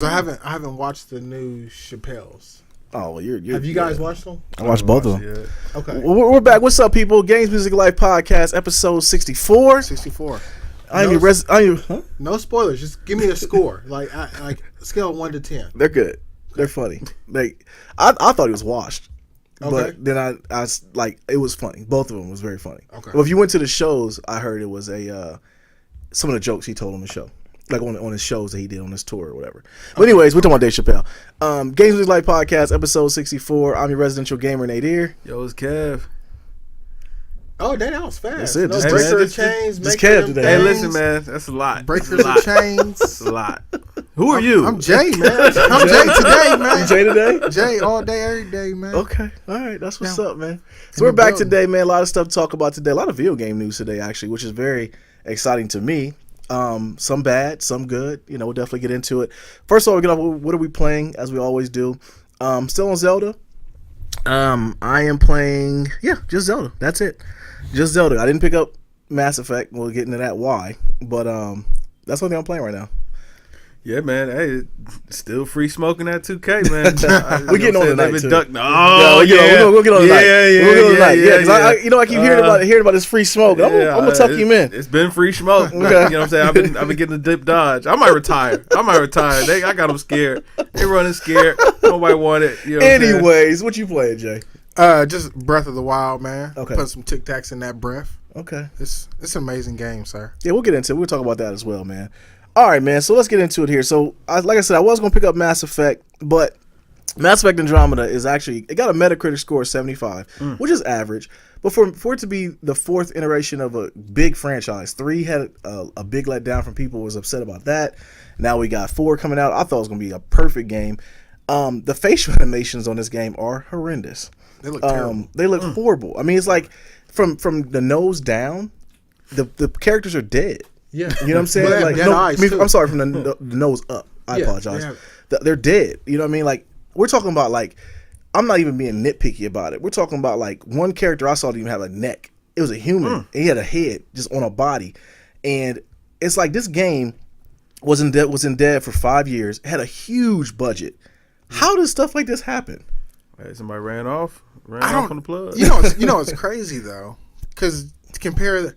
I haven't watched the new Chappelle's. Oh, well, you're Have you guys watched them? I watched both of them. Yet. Okay. We're back. What's up, people? Games Music Life Podcast, episode 64. 64. No spoilers. Just give me a score. like scale of 1 to 10. They're good. They're funny. I thought it was washed. Okay. But then I like, it was funny. Both of them was very funny. Okay. Well, if you went to the shows, I heard it was some of the jokes he told on the show. Like on his shows that he did on his tour or whatever. But anyways, we're talking about Dave Chappelle. Games Music Life Podcast, episode 64. I'm your residential gamer, Nadir. Yo, it's Kev. Oh, that was fast. That's it. No Just breaker Kev. of chains. Just Kev today. Hey, listen, man. That's a lot. Breakers of chains. That's a lot. Who are you? I'm Jay, man. I'm Jay today, man. You Jay today? Jay all day, every day, man. Okay. All right. That's what's up, man. So we're back today, man. A lot of stuff to talk about today. A lot of video game news today, actually, which is very exciting to me. Some bad, some good. You know, we'll definitely get into it. First of all, we get off. What are we playing? As we always do. Still on Zelda. I am playing. Yeah, just Zelda. That's it. Just Zelda. I didn't pick up Mass Effect. We'll get into that why. But that's the only thing I'm playing right now. Yeah, man. Hey, still free smoking that 2K, man. We're getting on tonight, too. Oh, yeah. We'll get on tonight. Yeah. I keep hearing about this free smoke. I'm gonna tuck him in. It's been free smoke. You know what I'm saying? I've been getting the dip dodge. I might retire. I got them scared. They running scared. Nobody want it. You know Anyways, what you playing, Jay? Just Breath of the Wild, man. Okay. Put some Tic Tacs in that breath. Okay. It's an amazing game, sir. Yeah, we'll get into it. We'll talk about that as well, man. All right, man. So let's get into it here. So, like I said, I was going to pick up Mass Effect, but Mass Effect Andromeda is actually, it got a Metacritic score of 75, which is average. But for it to be the fourth iteration of a big franchise, 3 had a big letdown from people, was upset about that. Now we got 4 coming out. I thought it was going to be a perfect game. The facial animations on this game are horrendous. They look terrible. They look horrible. I mean, it's like from the nose down, the characters are dead. Yeah, you know what I'm saying? Well, like, I'm sorry, from the nose up. I apologize. They're dead. You know what I mean? Like, we're talking about, like, I'm not even being nitpicky about it. We're talking about, like, one character I saw didn't even have a neck. It was a human. And he had a head just on a body. And it's like this game was in dev for 5 years. It had a huge budget. How does stuff like this happen? Hey, somebody ran off on the plug. You know it's crazy though, because to compare.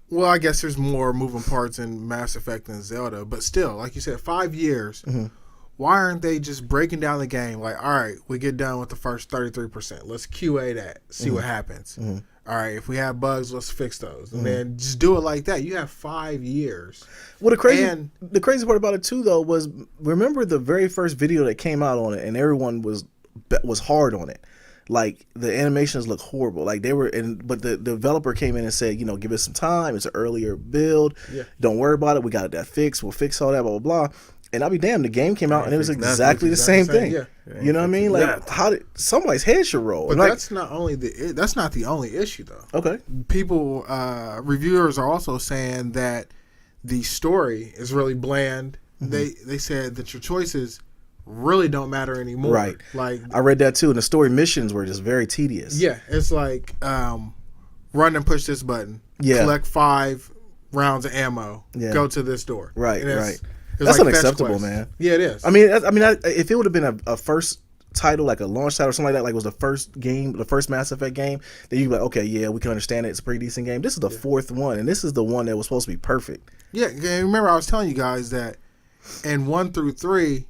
Well, I guess there's more moving parts in Mass Effect than Zelda, but still, like you said, 5 years. Mm-hmm. Why aren't they just breaking down the game? Like, all right, we get done with the first 33%. Let's QA that, see what happens. Mm-hmm. All right, if we have bugs, let's fix those, and then just do it like that. You have 5 years. Well, the crazy part about it too, though, was remember the very first video that came out on it, and everyone was hard on it. Like, the animations look horrible. Like, but the developer came in and said, you know, give us some time. It's an earlier build. Yeah. Don't worry about it. We got that fixed. We'll fix all that, blah, blah, blah. And I'll be damned, the game came out and it was exactly the same thing. Yeah. You know what I mean? Like, how did somebody's head should roll? But like, that's not the only issue, though. Okay. People, reviewers are also saying that the story is really bland. Mm-hmm. They said that your choices really don't matter anymore. Right. Like, I read that too, and the story missions were just very tedious. Yeah, it's like run and push this button. Yeah. Collect 5 rounds of ammo. Yeah. Go to this door. Right. Right. like That's unacceptable, man. Yeah, it is. I mean, if it would have been a first title, like a launch title or something like that, like it was the first game, the first Mass Effect game, then you'd be like, okay, yeah, we can understand it. It's a pretty decent game. This is the 4th one, and this is the one that was supposed to be perfect. Yeah, remember I was telling you guys that in 1 through 3,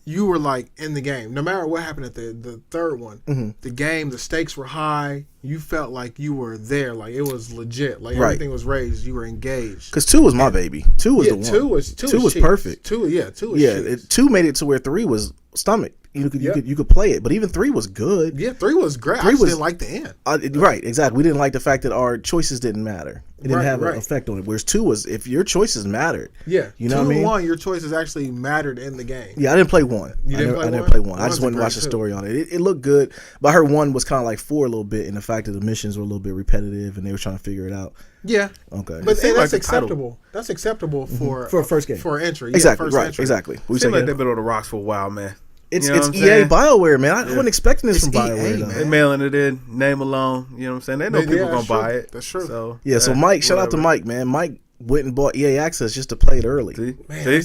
you were like in the game. No matter what happened at the 3rd one, the game, the stakes were high. You felt like you were there. Like, it was legit. Like, everything was raised. You were engaged. Because 2 was my baby. 2 was the one. 2 was perfect. 2 was 2 made it to where 3 was stomach. You could play it, but even 3 was good. Yeah, 3 was great. I just didn't like the end. Right, exactly. We didn't like the fact that our choices didn't matter. It didn't have an effect on it. Whereas 2 was, if your choices mattered. Yeah, you know what I mean? 1, your choices actually mattered in the game. Yeah, I didn't play 1. I didn't play 1. I just went and watched the story on it. It looked good, but I heard 1 was kind of like 4 a little bit, in the fact that the missions were a little bit repetitive and they were trying to figure it out. Yeah. Okay. But that's acceptable. That's acceptable for a first game. For entry. Exactly. Yeah, entry. Exactly. Seems like they've been on the rocks for a while, man. It's EA Bioware, man. I wasn't expecting this from Bioware, though. They're mailing it in, name alone. You know what I'm saying? They know people going to buy it. That's true. So Mike, shout out to Mike, man. Mike went and bought EA Access just to play it early. Man,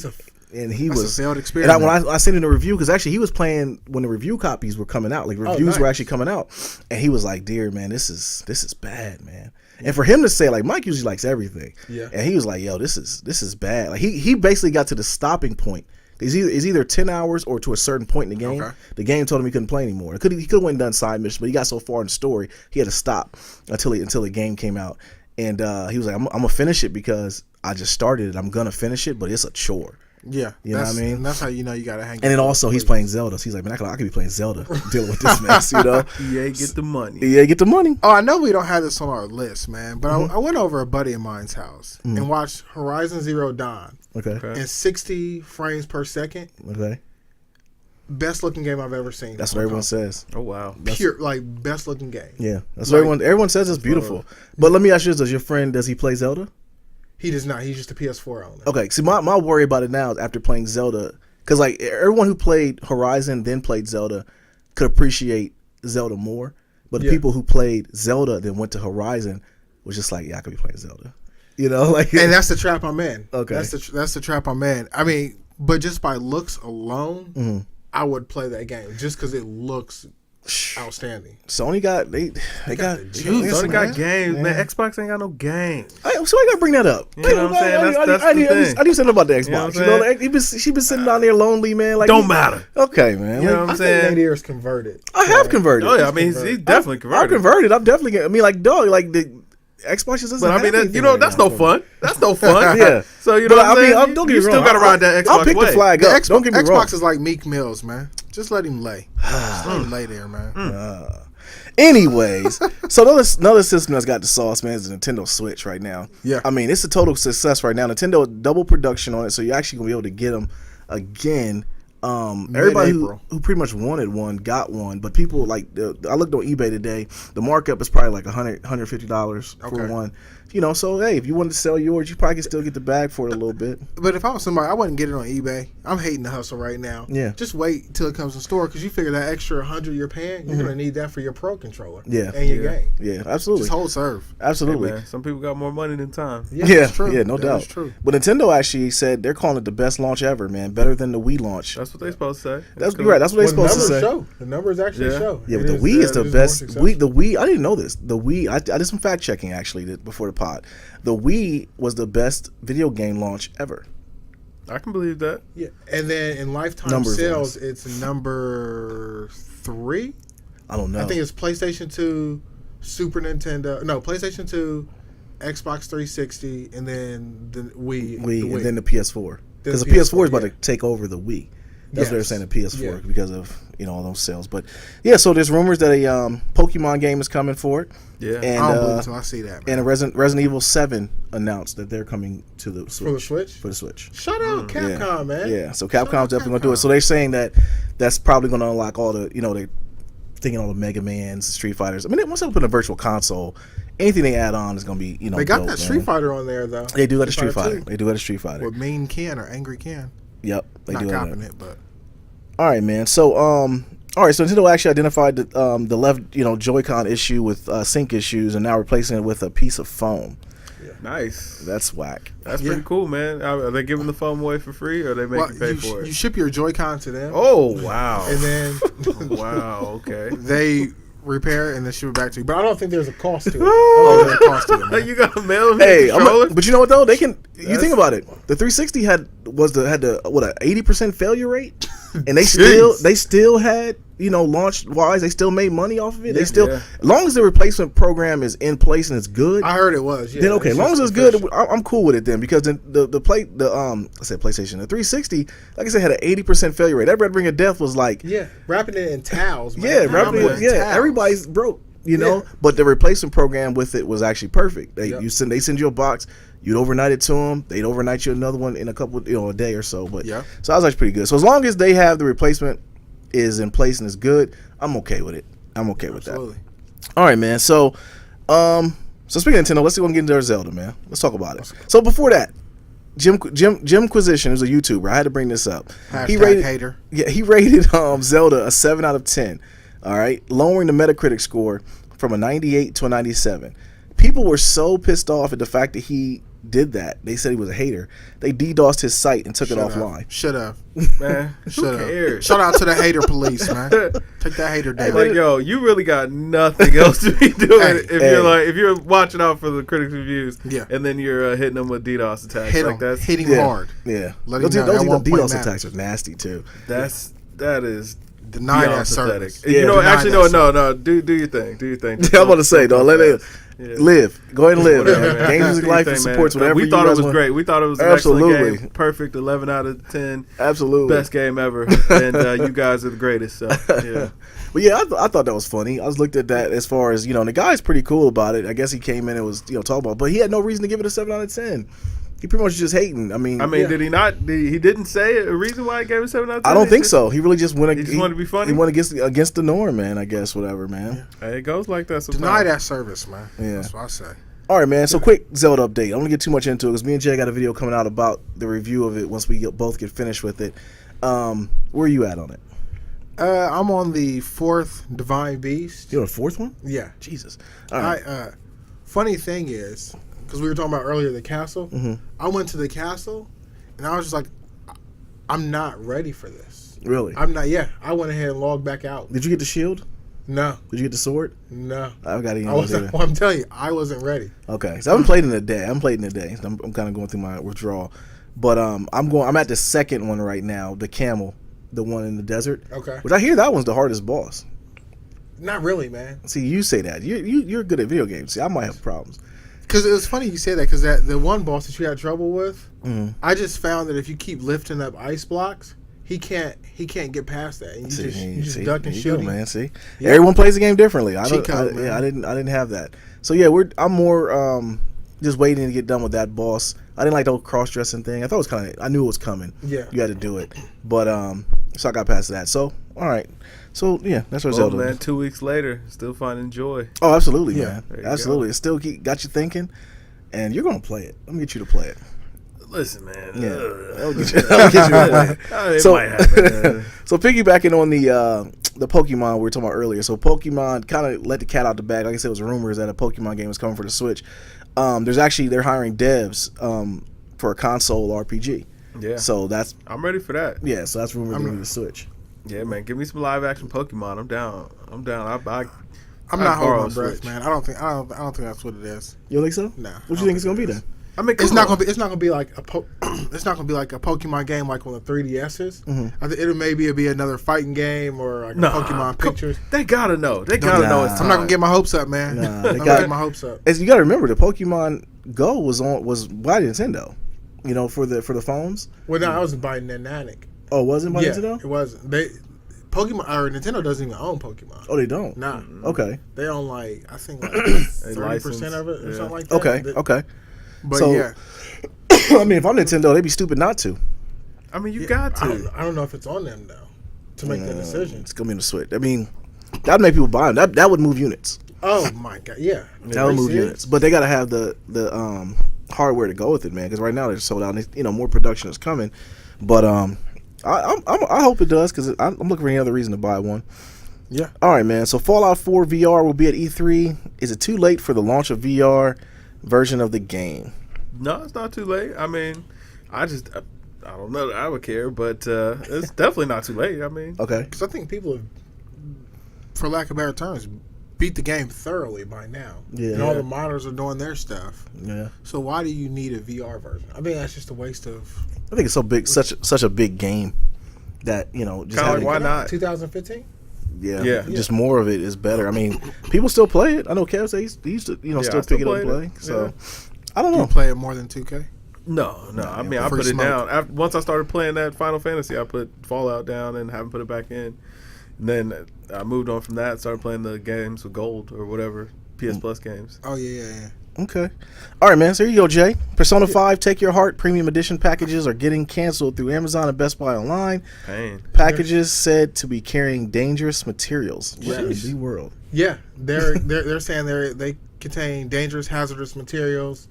And he That's was a failed experiment. And when I sent him the review, because actually he was playing when the review copies were coming out, like reviews were actually coming out, and he was like, "Dear man, this is bad, man." And for him to say, like, Mike usually likes everything, and he was like, "Yo, this is bad." Like he basically got to the stopping point. It's either 10 hours or to a certain point in the game. Okay. The game told him he couldn't play anymore. He could have went and done side missions, but he got so far in the story, he had to stop until the game came out. And he was like, I'm gonna finish it because I just started it. I'm gonna finish it, but it's a chore. Yeah, you know what I mean. And that's how you know you gotta hang. And then also he's playing Zelda. So he's like, man, I could be playing Zelda, dealing with this mess. You know, EA get the money. EA get the money. Oh, I know we don't have this on our list, man, but I went over a buddy of mine's house and watched Horizon Zero Dawn. Okay. In 60 frames per second. Okay. Best looking game I've ever seen. That's what everyone says. Oh wow. Pure, like best looking game. Yeah, that's what everyone says. It's beautiful. But let me ask you this: does he play Zelda? He does not. He's just a PS4 owner. Okay. See, my worry about it now is after playing Zelda, because like everyone who played Horizon then played Zelda could appreciate Zelda more, but the people who played Zelda then went to Horizon was just like, yeah, I could be playing Zelda. You know, like, and that's the trap I'm in. Okay, that's the trap I'm in. I mean, but just by looks alone, I would play that game just because it looks outstanding. Sony got they got Sony got games, man. Xbox ain't got no games. So I gotta bring that up. You know what I'm saying? That's the thing. I need something about the Xbox. You know, like, she been sitting down there lonely, man. Like, don't matter. Okay, man. You know what I'm saying? I think Nadir's converted. I have converted. Oh yeah, I mean he's definitely converted. I'm converted. I'm definitely. I mean, like, dog, like the Xbox just doesn't. But I mean, that's no fun. That's no fun. Yeah. So you know what I'm saying? Don't get you me wrong. still gotta ride that Xbox I'll pick the flag up. Don't get me wrong. Xbox is like Meek Mills, man. Just let him lay. Just let him lay there, man. Anyways, so another system that's got the sauce, man, is the Nintendo Switch right now. Yeah. I mean, it's a total success right now. Nintendo double production on it, so you're actually going to be able to get them again. Everybody who pretty much wanted one got one, but people like I looked on eBay today. The markup is probably like $150 for one. You know, so hey, if you wanted to sell yours, you probably can still get the bag for it a little bit. But if I was somebody, I wouldn't get it on eBay. I'm hating the hustle right now. Yeah. Just wait till it comes in store because you figure that extra $100 you're paying, you're gonna need that for your Pro controller. Yeah. And your game. Yeah, absolutely. Just hold serve. Absolutely. Hey, man, some people got more money than time. Yeah, that's true. Yeah, no doubt. That's true. But Nintendo actually said they're calling it the best launch ever, man. Better than the Wii launch. That's what they supposed to say. That's right. That's what they're supposed to say. The numbers actually show. Yeah, but the Wii is the best. The Wii. I didn't know this. The Wii. I did some fact checking actually before the pod. The Wii was the best video game launch ever. I can believe that. Yeah, and then in lifetime sales, it's number 3. I don't know. I think it's PlayStation 2, Super Nintendo. No, PlayStation 2, Xbox 360, and then the Wii. And then the PS4. Because the PS4 is about to take over the Wii. That's what they're saying, the PS4, because of all those sales. But yeah, so there's rumors that a Pokemon game is coming for it. Yeah, and I don't believe so. I see that. Man. And a Resident Evil 7 announced that they're coming to the Switch. For the Switch? For the Switch. Shout out Capcom, man. Yeah, so Capcom's definitely going to do it. So they're saying that that's probably going to unlock all the, they're thinking all the Mega Mans, Street Fighters. I mean, once they put a virtual console, anything they add on is going to be, They got dope, that Street Fighter on there, though. They do got a Street Fighter. They do got a Street Fighter. With Mean Ken or Angry Ken. Yep, they Not do copying it, but. All right, man. So, so Nintendo actually identified the left, Joy-Con issue with sync issues, and now replacing it with a piece of foam. Yeah. Nice. That's whack. That's pretty cool, man. Are they giving the foam away for free, or are they making you pay for it? You ship your Joy-Con to them. Oh wow! And then wow, okay. They repair it and then ship it back to you. But I don't think there's a cost to it. Man. You got to mail them. Hey, but you know what though? They can. You think about it. The 360 had an 80% failure rate, and they still had launch wise, they still made money off of it. They as long as the replacement program is in place and it's good. I heard it was. Yeah, then okay, as long as it's good, I'm cool with it then, because I said PlayStation, the 360, like I said, had an 80% failure rate. That Red Ring of Death was like wrapping it in towels. Man. Yeah, wrapping it. Yeah, towels. Everybody's broke. But the replacement program with it was actually perfect. They send you a box. You'd overnight it to them. They'd overnight you another one in a couple, a day or so. But so I was actually pretty good. So as long as they have the replacement is in place and is good, I'm okay with it. I'm okay with that. All right, man. So, speaking of Nintendo, let's go and get into their Zelda, man. Let's talk about it. So before that, Jimquisition is a YouTuber. I had to bring this up. He rated hater. Yeah, he rated Zelda a 7 out of 10. All right, lowering the Metacritic score from a 98 to a 97. People were so pissed off at the fact that he did that. They said he was a hater. They DDoSed his site and took it offline. Should have. Man, who cares? Shout out to the hater police, man. Take that hater down. Like, yo, you really got nothing else to be doing if you're watching out for the critics' reviews, and then you're hitting them with DDoS attacks. Hitting him hard. Yeah, those DDoS attacks are nasty too. That is deny that service. You know, actually, no. Do your thing. Do your thing. I'm about to say, don't let it. Live. Go ahead and live. GamesMusicLyfe supports whatever we thought it was great. We thought it was an excellent game. Perfect. 11 out of 10. Absolutely. Best game ever. And you guys are the greatest. So, yeah. But yeah, I thought that was funny. I was looked at that as far as, and the guy's pretty cool about it. I guess he came in and was, talking about it. But he had no reason to give it a 7 out of 10. He pretty much just hating. I mean, did he not? He didn't say a reason why he gave it 7 out of 10? I don't think so. He really just went. He just wanted to be funny. He went against the norm, man. I guess whatever, man. Hey, it goes like that sometimes. Deny that service, man. Yeah, that's what I say. All right, man. So quick Zelda update. I don't want to get too much into it because me and Jay got a video coming out about the review of it once we both get finished with it. Where are you at on it? I'm on the 4th Divine Beast. You're on the 4th one? Yeah. Jesus. All right. Funny thing is, because we were talking about earlier the castle, I went to the castle, and I was just like, I'm not ready for this. Really? I'm not. Yeah. I went ahead and logged back out. Did you get the shield? No. Did you get the sword? No. I've got I'm telling you, I wasn't ready. Okay, so I haven't played in a day. I'm kind of going through my withdrawal, but I'm at the second one right now, the camel, the one in the desert. Okay. Which I hear that one's the hardest boss. Not really, man. See, you say that you're good at video games. See, I might have problems. Because it was funny you say that, because the one boss that you had trouble with, I just found that if you keep lifting up ice blocks, he can't get past that. And you just duck and shoot him, man. See, everyone plays the game differently. I didn't have that. So yeah, I'm more just waiting to get done with that boss. I didn't like the whole cross dressing thing. I thought it was I knew it was coming. Yeah, you had to do it, but so I got past that. So all right. So yeah, that's what Zelda. Man, 2 weeks later, still finding joy. Oh, absolutely, man. Absolutely. It still got you thinking, and you're gonna play it. Let me get you to play it. Listen, man. Yeah, I'll get you to play it. Might happen. So piggybacking on the Pokemon we were talking about earlier. So Pokemon kind of let the cat out the bag. Like I said, it was rumors that a Pokemon game was coming for the Switch. They're hiring devs for a console RPG. Yeah. So I'm ready for that. Yeah. So that's rumored to be the Switch. Yeah, man. Give me some live action Pokemon. I'm down. I'm not holding my breath, man. I don't think that's what it is. You don't think so? No. What do you think it's gonna be then? I mean, it's not gonna be like a Pokemon game like on the 3DSs. I think it'll be another fighting game or like a Pokemon Pictures. They gotta know. They gotta know it's time. I'm not gonna get my hopes up, man. They gotta get my hopes up. You gotta remember the Pokemon Go was by Nintendo. For the phones. Well, no, I was by Niantic. Oh, wasn't by Nintendo? It wasn't. Nintendo doesn't even own Pokemon. Oh, they don't? Nah. Okay. They own I think 30% of it or something like that. Okay. But yeah. I mean, if I'm Nintendo, they'd be stupid not to. I mean, you got to. I don't know if it's on them, though, to make that decision. It's going to be in the Switch. I mean, that'd make people buy them. That would move units. Oh, my God. Yeah. That would move units. But they got to have the hardware to go with it, man, because right now they're sold out. And, more production is coming. But I hope it does, because I'm looking for any other reason to buy one. Yeah. All right, man. So Fallout 4 VR will be at E3. Is it too late for the launch of VR version of the game? No, it's not too late. I mean, I don't know that I would care, but it's definitely not too late. I mean, okay, because I think people have, for lack of better terms, beat the game thoroughly by now. Yeah, and all the modders are doing their stuff. Yeah. So why do you need a VR version? I think that's just a waste of. I think it's so big, such a big game that just why not 2015. Yeah, just more of it is better. I mean, people still play it. I know Kev says he used to, still pick it up and play. So, I don't know. You play it more than 2K? No. I mean, I put it down. Once I started playing that Final Fantasy, I put Fallout down and haven't put it back in. And then I moved on from that, started playing the games with Gold or whatever, PS Plus games. Oh, yeah. Okay. All right, man. So here you go, Jay. Persona 5 Take Your Heart Premium Edition packages are getting canceled through Amazon and Best Buy Online. Pain. Packages said to be carrying dangerous materials. What in the world? Yeah. They're saying they contain dangerous, hazardous materials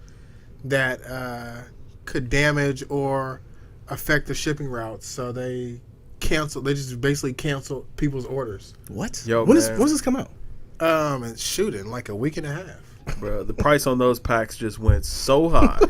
that could damage or affect the shipping routes. So they just basically cancel people's orders. What? Yo, when does this come out? It's shooting like a week and a half. Bro, the price on those packs just went so high.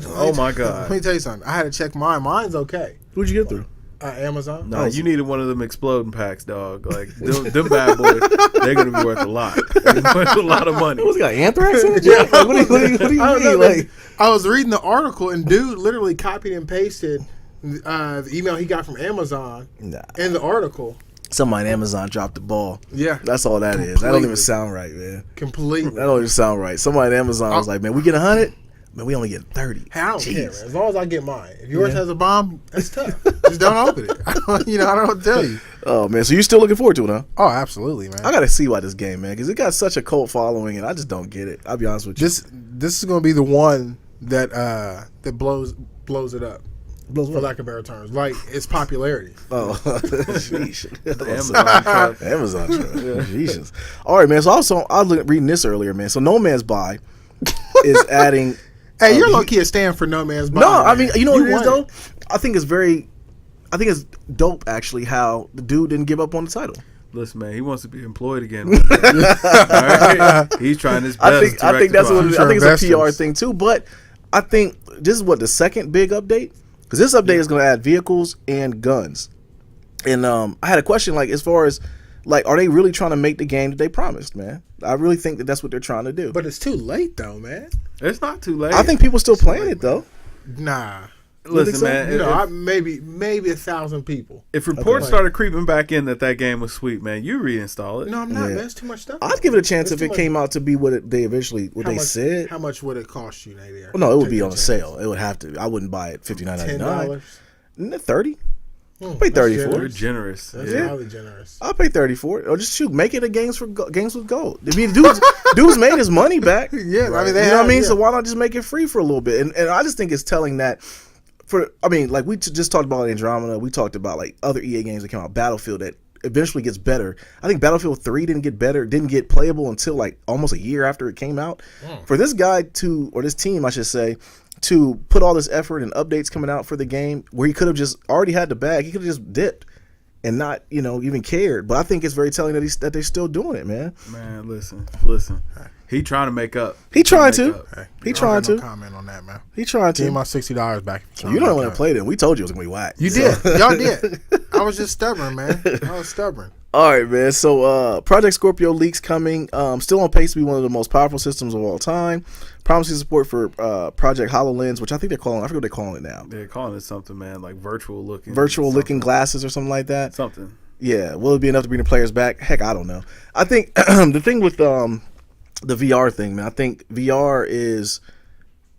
Oh my God. Let me tell you something. I had to check mine. Mine's okay. Who'd you get through? Amazon. No, you needed one of them exploding packs, dog. Like them bad boys, they're gonna be worth a lot. Worth a lot of money. What's got anthrax in it? Yeah. Like, what do you mean? Like, I was reading the article and dude literally copied and pasted the email he got from Amazon in the article. Somebody on Amazon dropped the ball. Yeah, that's all that is. That don't even sound right, man. Completely. That don't even sound right. Somebody on Amazon was like, man, we get 100. Man, we only get 30. Hey, I don't care, man. As long as I get mine. If yours has a bomb, that's tough. Just don't open it. I don't know what to tell you. Oh, man. So you're still looking forward to it, huh? Oh, absolutely, man. I got to see why this game, man, because it got such a cult following, and I just don't get it. I'll be honest with you. This is going to be the one that blows it up. For lack of better terms. Like, its popularity. Oh, sheesh. Amazon truck. Yeah. Jesus. All right, man. So also, I was reading this earlier, man. So No Man's By is adding... Hey, you're low-key a stand for No Man's By. No, I mean, you know what it is, though? I think it's dope, actually, how the dude didn't give up on the title. Listen, man, he wants to be employed again. All right? He's trying his best. I think that's what it is. I think it's a PR thing, too. But I think this is the second big update? Because this update is going to add vehicles and guns. And I had a question, like, as far as, like, are they really trying to make the game that they promised, man? I really think that that's what they're trying to do. But it's too late, though, man. It's not too late. I think people still playing it, though. Nah. Listen, man. Maybe 1,000 people. If reports started creeping back in that game was sweet, man, you reinstall it. No, I'm not. Man, that's too much stuff. I'd give it a chance if it came out to be what they said. How much would it cost you, Nadia? Well, no, it would be on sale. It would have to. I wouldn't buy it $59.99. $30. I'll pay $30 for it. You're generous. That's highly generous. I'll pay $30 for it, or just make it a games with gold. I mean, dudes made his money back. Yeah, right. I mean, you know what I mean. So why not just make it free for a little bit? And I just think it's telling that. Like we just talked about Andromeda. We talked about like other EA games that came out, Battlefield, that eventually gets better. I think Battlefield 3 didn't get playable until like almost a year after it came out. For this guy or this team, I should say, to put all this effort and updates coming out for the game, where he could have just already had the bag, he could have just dipped and not, even cared. But I think it's very telling that they're still doing it, man. Man, listen. He trying to make up. He trying to. He trying to. No comment on that, man. He trying to. Give my $60 back. You don't want to play it. We told you it was gonna be whack. You did. Y'all did. I was just stubborn, man. I was stubborn. All right, man. So Project Scorpio leaks coming. Still on pace to be one of the most powerful systems of all time. Promising support for Project HoloLens, which I think I forget what they're calling it now. They're calling it something, man, like virtual looking glasses or something like that. Something. Yeah. Will it be enough to bring the players back? Heck, I don't know. I think the thing with the VR thing, man, I think VR is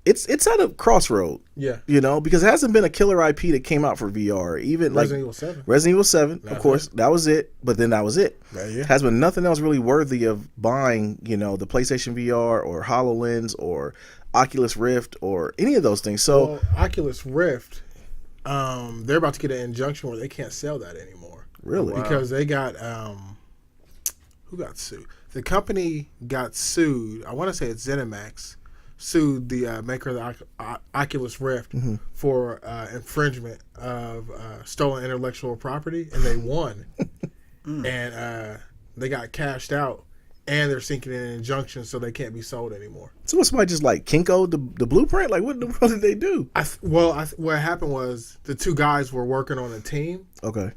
it's at a crossroad. Yeah. Because it hasn't been a killer IP that came out for VR. Even Resident Evil 7. Resident Evil 7, of course, that was it. But then that was it. Yeah. Has been nothing else really worthy of buying, the PlayStation VR or HoloLens or Oculus Rift or any of those things. So Oculus Rift, they're about to get an injunction where they can't sell that anymore. Really? Because they got who got sued? The company got sued. I want to say it's ZeniMax. Sued the maker of the Oculus Rift for infringement of stolen intellectual property, and they won. And they got cashed out, and they're seeking an injunction so they can't be sold anymore. So somebody just like Kinko the blueprint? Like what did they do? What happened was the two guys were working on a team. Okay.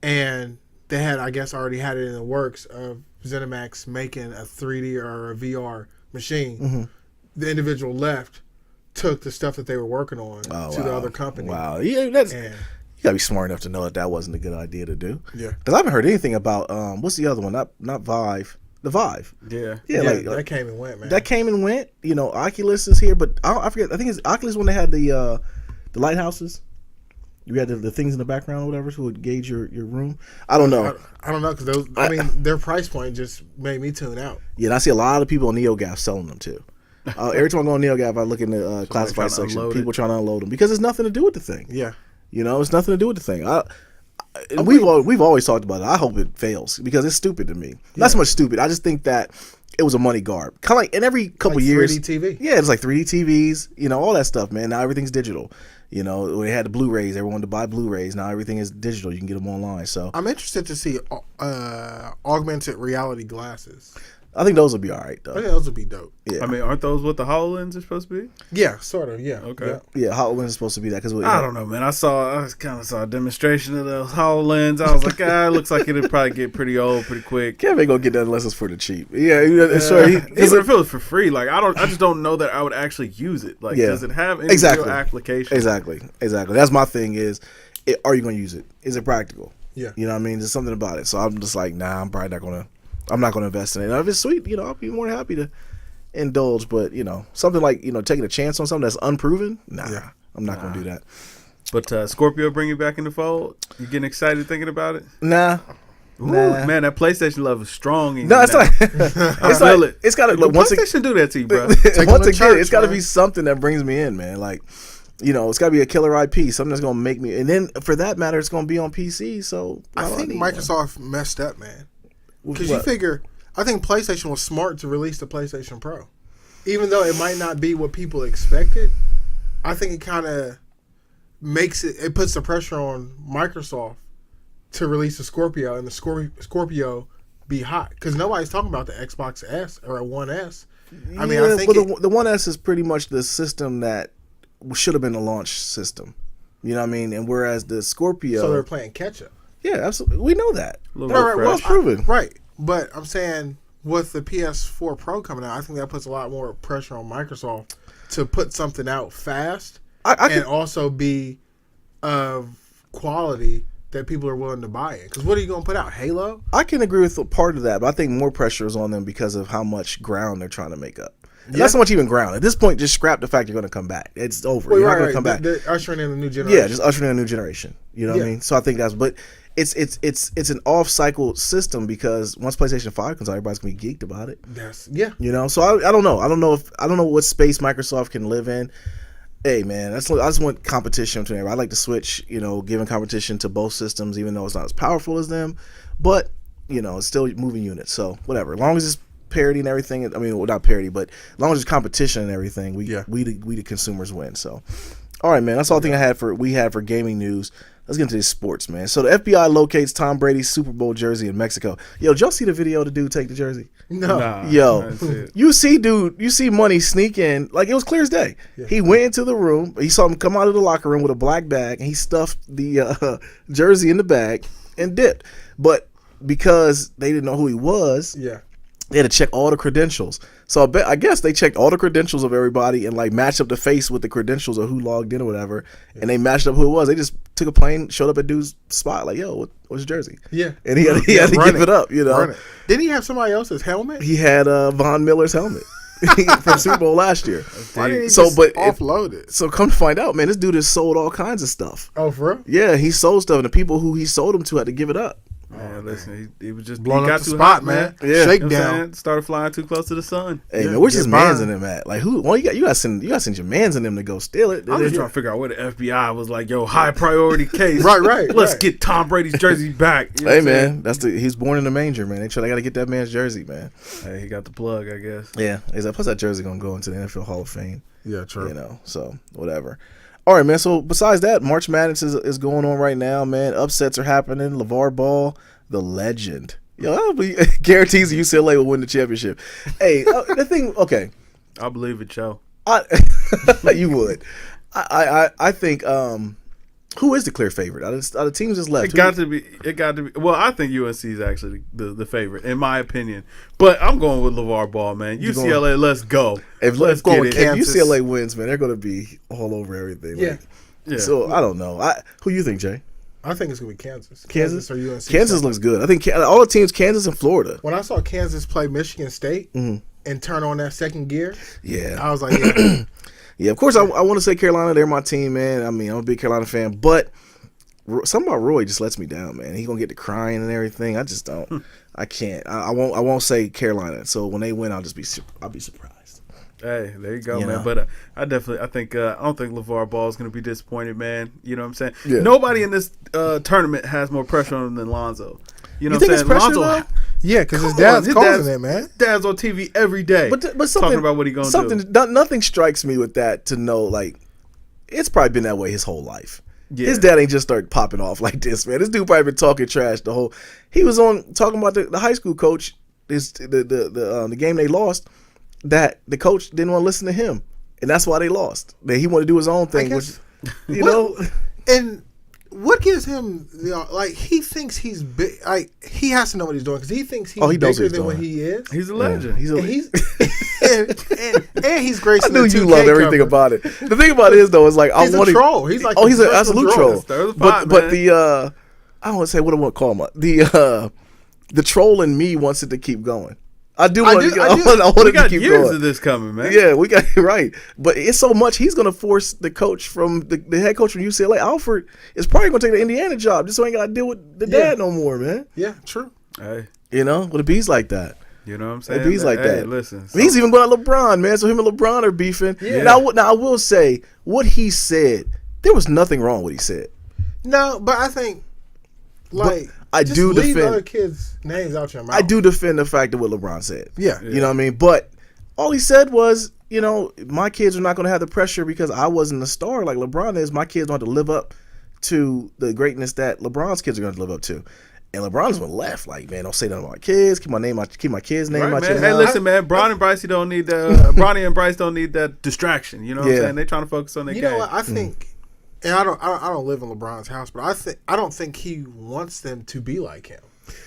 And they had, I guess, already had it in the works of ZeniMax making a 3D or a VR machine. The individual left, took the stuff that they were working on to the other company. Wow. Yeah, you gotta be smart enough to know that wasn't a good idea to do. Yeah. Because I haven't heard anything about what's the other one? Not Vive. The Vive. Yeah. Yeah, that came and went, man. That came and went. Oculus is here, but I forget. I think it's Oculus when they had the lighthouses. You had the things in the background or whatever to gauge your room. I don't know. I don't know because their price point just made me tune out. Yeah, and I see a lot of people on NeoGAF selling them too. Every time I go on NeoGAF, I look in the classified section. People trying to unload them because it's nothing to do with the thing. Yeah, it's nothing to do with the thing. We've always talked about it. I hope it fails because it's stupid to me. Not so much stupid. I just think that it was a money garb. Kind of like in every couple years. 3D TV. Yeah, it's like 3D TVs. All that stuff, man. Now everything's digital. When they had the Blu-rays, everyone wanted to buy Blu-rays. Now everything is digital. You can get them online. So I'm interested to see augmented reality glasses. I think those will be all right though. I think those would be dope. Yeah. I mean, aren't those what the HoloLens are supposed to be? Yeah, sort of. Yeah. Okay. Yeah, HoloLens is supposed to be that because I don't know, man. I kind of saw a demonstration of the HoloLens. I was like, it looks like it'd probably get pretty old pretty quick. Can't ain't gonna get that unless it's for the cheap. Yeah, sure. Even if it was for free, like I just don't know that I would actually use it. Like, does it have any real application? Exactly. That's my thing. Is are you gonna use it? Is it practical? Yeah. You know what I mean? There's something about it. So I'm just like, nah, I'm probably not gonna invest in it. Now, if it's sweet, I'll be more than happy to indulge. But something like taking a chance on something that's unproven, I'm not gonna do that. But Scorpio bring you back in the fold. You getting excited thinking about it? Nah. Ooh, man, that PlayStation love is strong. No, it's like it's got to look. PlayStation do that to you, bro. Once again, it's got to be something that brings me in, man. Like, it's got to be a killer IP, something that's gonna make me. And then, for that matter, it's gonna be on PC. So I think Microsoft messed up, man. Because you figure, I think PlayStation was smart to release the PlayStation Pro, even though it might not be what people expected. I think it kind of makes it puts the pressure on Microsoft to release the Scorpio and the Scorpio be hot because nobody's talking about the Xbox S or a One S. I mean, I think the One S is pretty much the system that should have been the launch system. You know what I mean? And whereas the Scorpio, so they're playing catch up. Yeah, absolutely. We know that. Right, well, it's proven. Right, but I'm saying with the PS4 Pro coming out, I think that puts a lot more pressure on Microsoft to put something out fast and also be of quality that people are willing to buy it. Because what are you going to put out? Halo? I can agree with part of that, but I think more pressure is on them because of how much ground they're trying to make up. And not so much even ground. At this point, just scrap the fact you're going to come back. It's over. You're not going to come back. They're ushering in a new generation. Yeah, just ushering in a new generation. You know what I mean? So I think but it's an off-cycle system because once PlayStation 5 comes out, everybody's going to be geeked about it. So I don't know. I don't know what space Microsoft can live in. Hey man, I just want competition between everybody. I like to switch, giving competition to both systems, even though it's not as powerful as them. But it's still moving units, so whatever. As long as it's parity and everything. I mean, well, not parity, but as long as there's competition and everything, we the consumers win. So, all right, man. That's all I think we had for gaming news. Let's get into this sports, man. So the FBI locates Tom Brady's Super Bowl jersey in Mexico. Yo, did y'all see the video of the dude take the jersey? No. Yo, you see money sneak in. Like, it was clear as day. Yeah. He went into the room. He saw him come out of the locker room with a black bag, and he stuffed the jersey in the bag and dipped. But because they didn't know who he was, they had to check all the credentials. So I guess they checked all the credentials of everybody and like matched up the face with the credentials of who logged in or whatever. Yeah. And they matched up who it was. They just took a plane, showed up at dude's spot, like, yo, what's your jersey? Yeah. And he had to give it up, Didn't he have somebody else's helmet? He had Von Miller's helmet from Super Bowl last year. Why didn't he offload it? So come to find out, man, this dude has sold all kinds of stuff. Oh, for real? Yeah, he sold stuff, and the people who he sold them to had to give it up. Man, listen, he was just blown up the spot, man. Yeah, shakedown. Started flying too close to the sun. Hey, man, where's his mans in him at? Like, who? Well, you got to send your mans in them to go steal it. I'm just trying to figure out where the FBI was like, yo, high priority case. right. Let's get Tom Brady's jersey back. Hey, man, he's born in the manger, man. They got to get that man's jersey, man. Hey, he got the plug, I guess. Yeah, plus that jersey gonna go into the NFL Hall of Fame. Yeah, true. So whatever. All right, man. So besides that, March Madness is going on right now, man. Upsets are happening. LeVar Ball, the legend. Yo, guarantees UCLA will win the championship. Hey, the thing. Okay, I believe it, Joe. You would. I think. Who is the clear favorite? Out of the teams that's left, It got to be. Well, I think UNC is actually the favorite, in my opinion. But I'm going with LeVar Ball, man. UCLA, let's go. If UCLA wins, man, they're going to be all over everything. Yeah. So I don't know. Who you think, Jay? I think it's going to be Kansas. Kansas or UNC. Kansas looks good. I think all the teams, Kansas and Florida. When I saw Kansas play Michigan State and turn on that second gear, I was like, yeah. Yeah, of course, I want to say Carolina. They're my team, man. I mean, I'm a big Carolina fan, but something about Roy just lets me down, man. He's gonna get to crying and everything. I just don't. I can't. I won't say Carolina. So when they win, I'll be surprised. Hey, there you go, man. But I think I don't think LeVar Ball is gonna be disappointed, man. You know what I'm saying? Yeah. Nobody in this tournament has more pressure on him than Lonzo. You know what I'm saying? Lonzo. Yeah, because his dad's causing it, man. Dad's on TV every day, but talking about what he's gonna do. Nothing strikes me with that to know, like, it's probably been that way his whole life. Yeah. His dad ain't just started popping off like this, man. This dude probably been talking trash the whole. He was on talking about the high school coach the game they lost, that the coach didn't want to listen to him, and that's why they lost. That he wanted to do his own thing, which And what gives him he thinks he's big? Like he has to know what he's doing because he thinks he's bigger than what he is. He's a legend. Yeah. And he's gracing. I knew you love everything about it. The thing about it is though, is like he's a troll. He's like he's an absolute troll. But the I don't want to say what I want to call him. The troll in me wants it to keep going. I want it to keep years going. Of this coming, man. Yeah, we got it right. But it's so much he's going to force the coach from the head coach from UCLA, Alfred, is probably going to take the Indiana job just so he ain't got to deal with the dad no more, man. Yeah, true. Hey, with it bees like that. You know what I'm saying? It bees like that. Listen, he's even going at LeBron, man. So him and LeBron are beefing. Yeah. Now I will say what he said. There was nothing wrong with what he said. No, but I think I do leave defend other kids' names out your mouth. I do defend the fact of what LeBron said. Yeah. You know what I mean? But all he said was, my kids are not going to have the pressure because I wasn't a star like LeBron is. My kids don't have to live up to the greatness that LeBron's kids are going to live up to. And LeBron's one left, like, man, don't say nothing about my kids. Keep my kids' name out your mouth. Hey, listen, man, Bronny and Bryce don't need that distraction. You know what I'm saying? They're trying to focus on their game. You know what? I think. And I don't live in LeBron's house, but I don't think he wants them to be like him.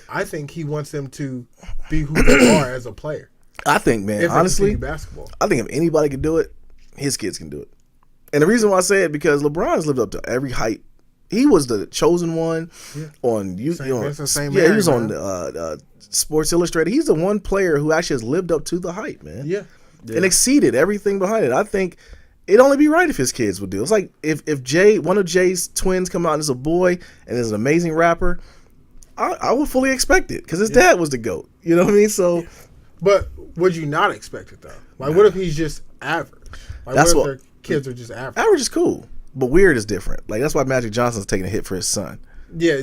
I think he wants them to be who they are as a player. I think, man, honestly, basketball. I think if anybody can do it, his kids can do it. And the reason why I say it because LeBron's lived up to every hype. He was the chosen one on same he was on Sports Illustrated. He's the one player who actually has lived up to the hype, man. Yeah. And exceeded everything behind it. I think it'd only be right if his kids would do it. It's like if one of Jay's twins come out and is a boy and is an amazing rapper, I would fully expect it because his dad was the GOAT. You know what I mean? So, but would you not expect it though? Like, what if he's just average? Like, that's what if their kids are just average? Average is cool, but weird is different. Like that's why Magic Johnson's taking a hit for his son. Yeah.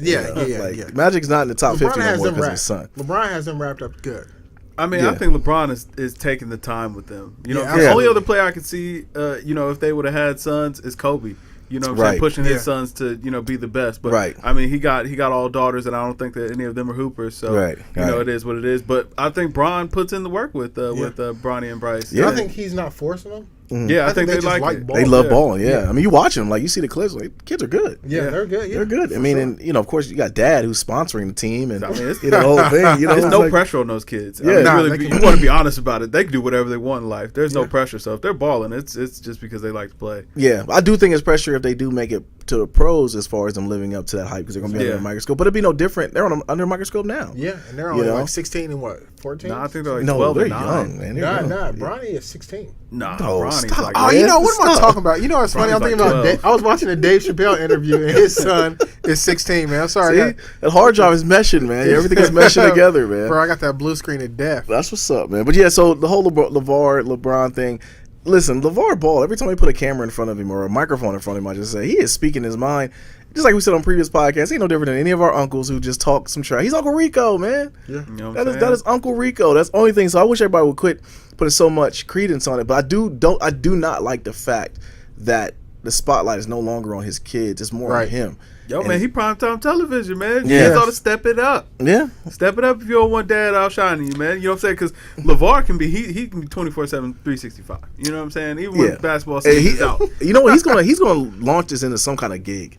Magic's not in the top 50 no more because of his son. LeBron has them wrapped up good. I mean, I think LeBron is taking the time with them. The only other player I could see, if they would have had sons, is Kobe. You know what I'm saying? Pushing his sons to, be the best. But, I mean, he got all daughters, and I don't think that any of them are hoopers. So, it is what it is. But I think Bron puts in the work with Bronny and Bryce. Yeah. I think he's not forcing them. Mm-hmm. Yeah, I think they like it. They love balling, I mean, you watch them, like you see the clips, like kids are good. Yeah, they're good. Yeah, they're good. I mean, and of course you got dad who's sponsoring the team, and I mean, it's, the whole thing. There's no pressure on those kids. Yeah, I mean, you want to be honest about it. They can do whatever they want in life. There's no pressure. So if they're balling, it's just because they like to play. Yeah, I do think it's pressure if they do make it to the pros as far as them living up to that hype because they're going to be under a microscope. But it'd be no different. They're under a microscope now. Yeah, and they're only like 16 and what, 14? No, I think they're like 12 and 9. Young, man. Nah, Bronny is 16. Nah, Bronny's like what am I talking about? You know what's funny? I'm thinking about I was watching a Dave Chappelle interview, and his son is 16, man. I'm sorry. That hard drive is meshing, man. Everything is meshing together, man. Bro, I got that blue screen of death. That's what's up, man. But yeah, so the whole LeBron thing. Listen, LeVar Ball, every time we put a camera in front of him or a microphone in front of him, I just say, he is speaking his mind. Just like we said on previous podcasts, he ain't no different than any of our uncles who just talk some trash. He's Uncle Rico, man. Yeah. You know that is Uncle Rico. That's the only thing. So I wish everybody would quit putting so much credence on it. But I do not like the fact that the spotlight is no longer on his kids. It's more on him. Yo, man, he primetime television, man. Yeah. You just ought to step it up. Yeah. Step it up if you don't want dad outshining you, man. You know what I'm saying? Because LeVar can be, he can be 24/7, 365. You know what I'm saying? Even when basketball season's out. You know what? He's gonna launch this into some kind of gig.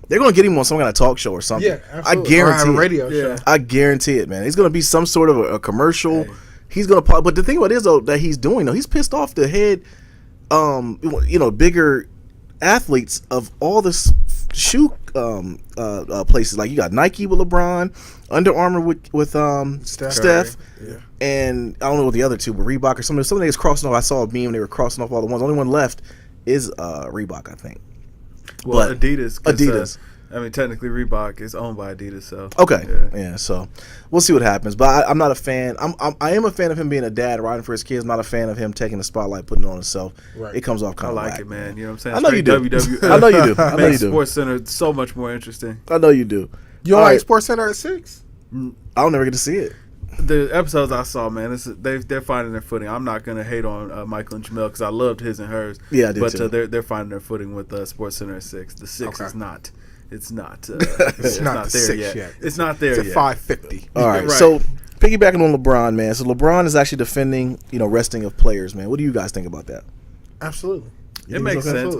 They're gonna get him on some kind of talk show or something. Yeah, absolutely. I guarantee a radio show. I guarantee it, man. It's gonna be some sort of a commercial. Hey. He's gonna but the thing about it is though that he's doing though, he's pissed off the head bigger athletes of all the shoe places. Like you got Nike with LeBron, Under Armour with Steph. Yeah. And I don't know what the other two, but Reebok or something niggas crossing off. I saw a meme, they were crossing off all the ones. The only one left is Reebok, I think. Well, but Adidas. I mean, technically Reebok is owned by Adidas, so okay, yeah. So we'll see what happens. But I'm not a fan. I am a fan of him being a dad, riding for his kids. I'm not a fan of him taking the spotlight, putting it on himself. Right. It comes off kind of whack. I like it, man. You know what I'm saying? I know you do. WWE. I know you do. I know you do. Sports Center is so much more interesting. I know you do. You don't like Sports Center at 6? I'll never get to see it. The episodes I saw, man, they're finding their footing. I'm not gonna hate on Michael and Jamel because I loved his and hers. Yeah, I did but too. they're finding their footing with Sports Center at 6. The 6 is not. It's not. It's not there yet. It's not there yet. It's a 550. All right. So piggybacking on LeBron, man. So LeBron is actually defending, resting of players, man. What do you guys think about that? Absolutely. It makes sense.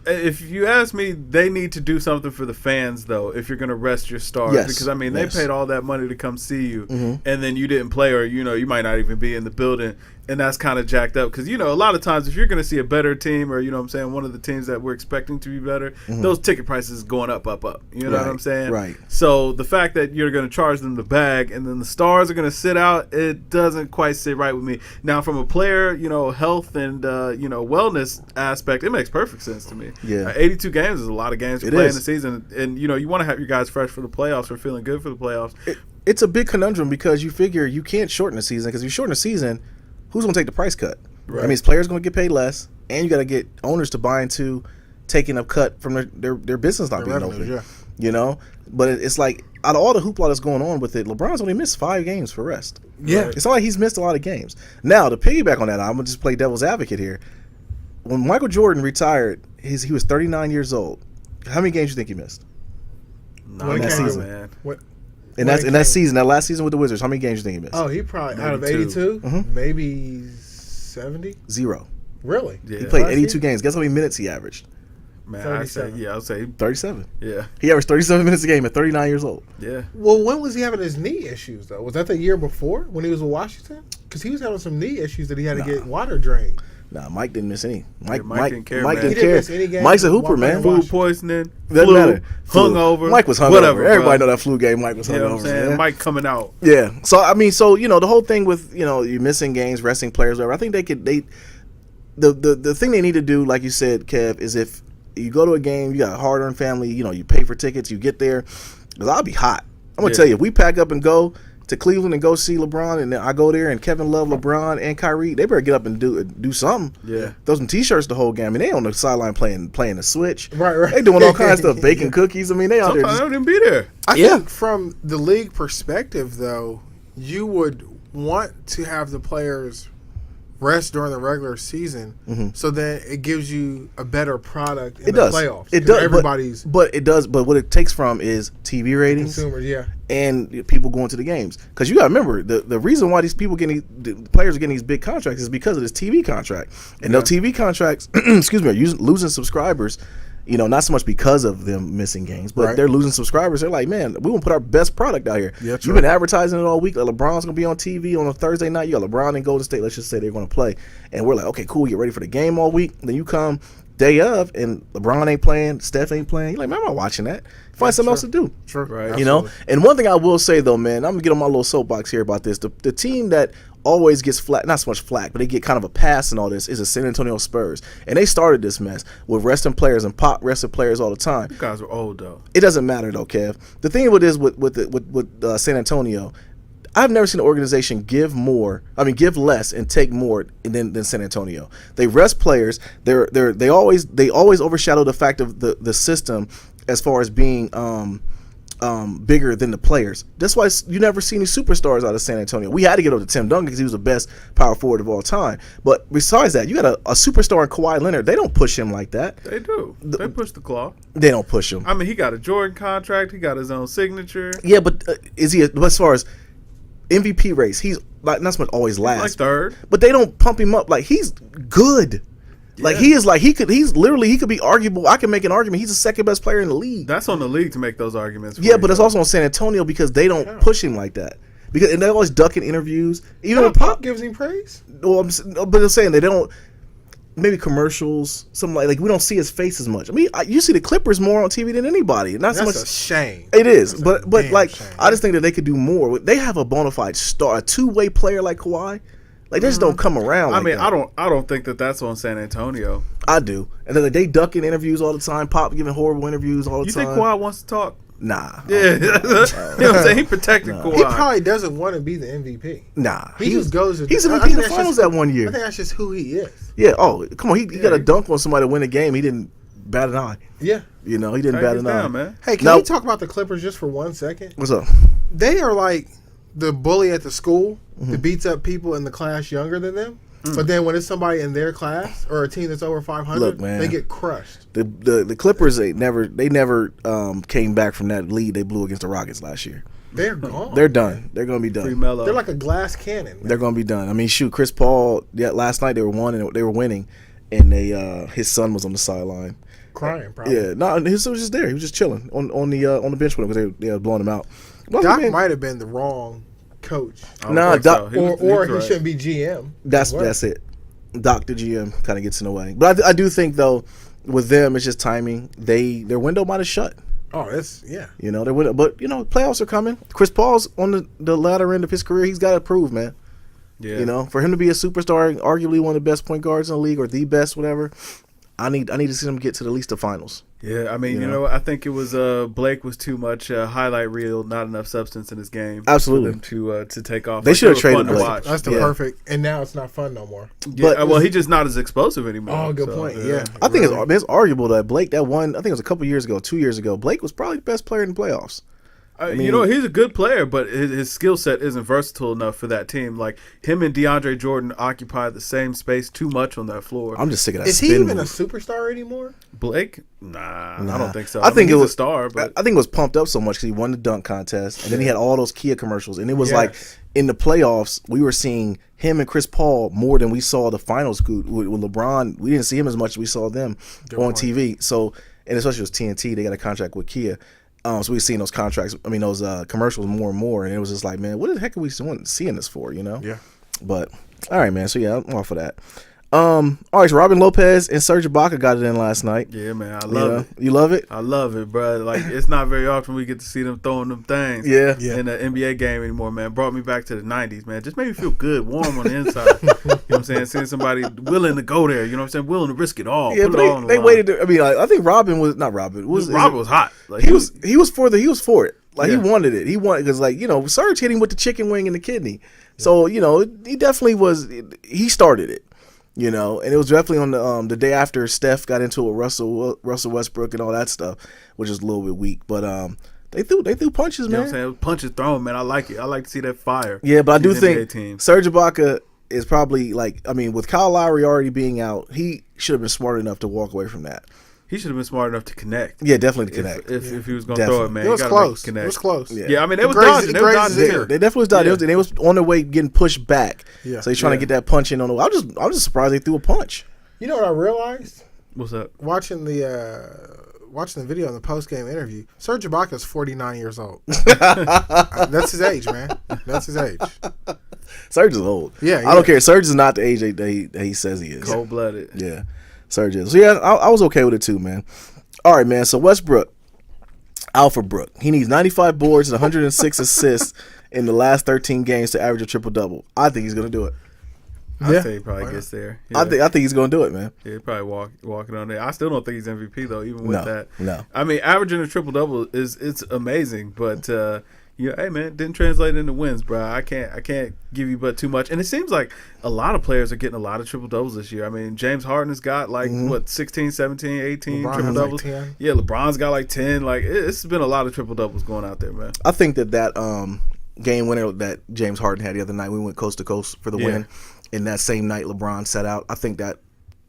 If you ask me, they need to do something for the fans, though, if you're going to rest your stars. Yes. Because, they paid all that money to come see you, Mm-hmm. and then you didn't play, or, you might not even be in the building, and that's kind of jacked up. Because, a lot of times, if you're going to see a better team, or, one of the teams that we're expecting to be better, Mm-hmm. those ticket prices going up. You know what I'm saying? Right. So the fact that you're going to charge them the bag, and then the stars are going to sit out, it doesn't quite sit right with me. Now, from a player, health and, wellness aspect, it makes perfect sense to me. Yeah. 82 games is a lot of games to It play is. in the season, and you want to have your guys fresh for the playoffs or feeling good for the playoffs. It's a big conundrum because you figure you can't shorten the season, because if you shorten the season, who's going to take the price cut? Right. That means players going to get paid less, and you got to get owners to buy into taking a cut from their business not being open. Yeah. But it's like, out of all the hoopla that's going on with it, LeBron's only missed 5 games for rest. Yeah. It's not like he's missed a lot of games. Now, to piggyback on that, I'm going to just play devil's advocate here. When Michael Jordan retired, he was 39 years old. How many games do you think he missed? Not that season. man. In that season, that last season with the Wizards, how many games do you think he missed? Oh, he probably, Maybe out of 2. 82, maybe 70? 0. Really? Yeah. He played Last 82 season? games. Guess how many minutes he averaged? Man, 37. I'd say 37. yeah. He averaged 37 minutes a game at 39 years old. Yeah. Well, when was he having his knee issues, though? Was that the year before when he was with Washington? Because he was having some knee issues that he had to get water drained. Nah, Mike didn't miss any. Mike didn't care, Mike man. didn't He didn't care. miss any games. Mike's a hooper, man. Food Food poisoning, Doesn't flu, matter. hungover. Mike was hungover. Whatever, Everybody bro. know that flu game. Mike was You know hungover. what I'm saying? man. Mike coming out. Yeah. So the whole thing with you missing games, resting players, whatever. I think the thing they need to do, like you said, Kev, is if you go to a game, you got a hard-earned family, you pay for tickets, you get there, because I'll be hot. I'm gonna tell you, if we pack up and go to Cleveland and go see LeBron, and then I go there and Kevin Love, LeBron, and Kyrie, they better get up and do something. Yeah. Throw some T-shirts the whole game. I mean, they on the sideline playing the Switch. Right. They doing all kinds of stuff, baking cookies. I mean, they out there. Sometimes I don't even be there. I Yeah. think from the league perspective, though, you would want to have the players rest during the regular season, so then it gives you a better product in the playoffs. It does. Everybody's but it does. But what it takes from is TV ratings, consumers, yeah. and people going to the games. Because you got to remember, the reason why these the players are getting these big contracts is because of this TV contract. And those TV contracts, excuse me, are losing subscribers. Not so much because of them missing games, but they're losing subscribers. They're like, man, we want to put our best product out here. Yeah, You've been advertising it all week. Like LeBron's going to be on TV on a Thursday night. You got LeBron and Golden State. Let's just say they're going to play. And we're like, okay, cool. Get ready for the game all week. Then you come day of, and LeBron ain't playing. Steph ain't playing. You're like, man, I'm not watching that. Find something else to do. True. Right. Absolutely. And one thing I will say, though, man, I'm going to get on my little soapbox here about this. The team that always gets flack, not so much flack, but they get kind of a pass and all this, is the San Antonio Spurs. And they started this mess with resting players and pop resting players all the time. You guys are old, though. It doesn't matter, though, Kev. The thing with this with San Antonio, I've never seen an organization give less and take more than San Antonio. They rest players. They always overshadow the fact of the system as far as being bigger than the players. That's why you never see any superstars out of San Antonio. We had to get up to Tim Duncan because he was the best power forward of all time. But besides that, you got a superstar in Kawhi Leonard. They don't push him like that. They do. They push the claw. They don't push him. I mean, he got a Jordan contract. He got his own signature. Yeah, but is he? As far as MVP race, he's like not so much always last. Like third. But they don't pump him up like he's good. Like he is like he could be arguable. I can make an argument. He's the second best player in the league. That's on the league to make those arguments. Yeah, but it's also on San Antonio because they don't push him like that. And they're always ducking interviews. Even when Pop gives him praise. Well, but I'm saying they don't. Maybe commercials, something like we don't see his face as much. I mean, you see the Clippers more on TV than anybody. Not so much. That's a shame. It is, but like shame. I just think that they could do more. They have a bona fide star, a two-way player like Kawhi. Like they just don't come around. I mean, that. I don't think that's on San Antonio. I do, and then they duck in interviews all the time. Pop giving horrible interviews all the time. You think Kawhi wants to talk? Nah. Yeah, you know what I'm saying? He protected Kawhi. He probably doesn't want to be the MVP. Nah. He just goes to He's I MVP think in the that's finals just- that one year. I think that's just who he is. Yeah. Oh, come on. He got a dunk on somebody to win a game. He didn't bat an eye. Yeah. He didn't bat an eye. Down, man. Hey, can Now- we talk about the Clippers just for 1 second? What's up? They are like the bully at the school that beats up people in the class younger than them. But then when it's somebody in their class or a team that's over 500, Look, man. they get crushed. The Clippers they never came back from that lead they blew against the Rockets last year. They're gone. They're done. They're going to be done. Free Melo. They're like a glass cannon. Man. They're going to be done. I mean, shoot, Chris Paul. Yeah, last night they were winning, and his son was on the sideline crying. Probably. Yeah, no, his son was just there. He was just chilling on the bench with him because they were blowing him out. Doc might have been the wrong coach. Nah, Doc, so. He shouldn't be GM. That's it. Doc, the GM, kind of gets in the way. But I do think though, with them, it's just timing. Their window might have shut. Oh, yeah. Their window, but playoffs are coming. Chris Paul's on the latter end of his career. He's got to prove, man. Yeah. For him to be a superstar, arguably one of the best point guards in the league, or the best, whatever. I need to see him get to at least the finals. Yeah, I mean, I think it was Blake was too much highlight reel, not enough substance in his game. Absolutely. For them to take off. They should have traded Blake. That's the perfect. And now it's not fun no more. Yeah, well, he's just not as explosive anymore. Oh, good point. Yeah. I think it's arguable that Blake, that one, I think it was a couple years ago, 2 years ago, Blake was probably the best player in the playoffs. He's a good player, but his skill set isn't versatile enough for that team. Like, him and DeAndre Jordan occupy the same space too much on that floor. I'm just sick of that. Is he even a superstar anymore? Blake? Nah, I don't think so. I think he's was a star, but I think it was pumped up so much because he won the dunk contest, and then he had all those Kia commercials, and it was like in the playoffs we were seeing him and Chris Paul more than we saw the finals with LeBron. We didn't see him as much as we saw them on TV. So, and especially with TNT, they got a contract with Kia. So we've seen those those commercials more and more, and it was just like, man, what the heck are we seeing this for, Yeah. But, all right, man. So, yeah, I'm off of that. All right, so Robin Lopez and Serge Ibaka got it in last night. Yeah, man, I love it. You love it? I love it, bro. Like, it's not very often we get to see them throwing them things in an NBA game anymore, man. Brought me back to the 90s, man. Just made me feel good, warm on the inside. You know what I'm saying? Seeing somebody willing to go there, you know what I'm saying? Willing to risk it all. Yeah, put but it all on the they line. waited. I think Robin was not Robin. Robin was hot. Like, he was for it. Like, he wanted it. He wanted, because Serge hit him with the chicken wing and the kidney. So, he definitely was. He started it. And it was definitely on the day after Steph got into it with Russell Westbrook and all that stuff, which is a little bit weak. But they threw punches, man. You know what I'm saying? Punches thrown, man. I like it. I like to see that fire. Yeah, but I do think Serge Ibaka is probably with Kyle Lowry already being out, he should have been smart enough to walk away from that. He should have been smart enough to connect. Yeah, definitely to connect. If he was going to throw it, man. It was close. It was close. Yeah, I mean, they was dodging. They definitely was dodging. They was on their way geting pushed back. Yeah. So he's trying to get that punch in on the way. I'm just surprised they threw a punch. You know what I realized? What's up? Watching the video in the post-game interview, Serge Ibaka is 49 years old. That's his age, man. That's his age. Serge is old. Yeah. I don't care. Serge is not the age that he says he is. Cold-blooded. Yeah. Serge is. So, yeah, I was okay with it too, man. All right, man. So, Westbrook, Alpha Brook. He needs 95 boards and 106 assists in the last 13 games to average a triple-double. I think he's going to do it. I think he probably gets there. Yeah. I think he's going to do it, man. Yeah, probably walking on there. I still don't think he's MVP, though, even with that. No. I mean, averaging a triple-double it's amazing, but hey man, didn't translate into wins, bro. I can't give you but too much. And it seems like a lot of players are getting a lot of triple doubles this year. I mean, James Harden has got 16, 17, 18 triple doubles. Yeah, LeBron's got 10. It's been a lot of triple doubles going out there, man. I think that game winner that James Harden had the other night, we went coast to coast for the win. And that same night LeBron sat out. I think that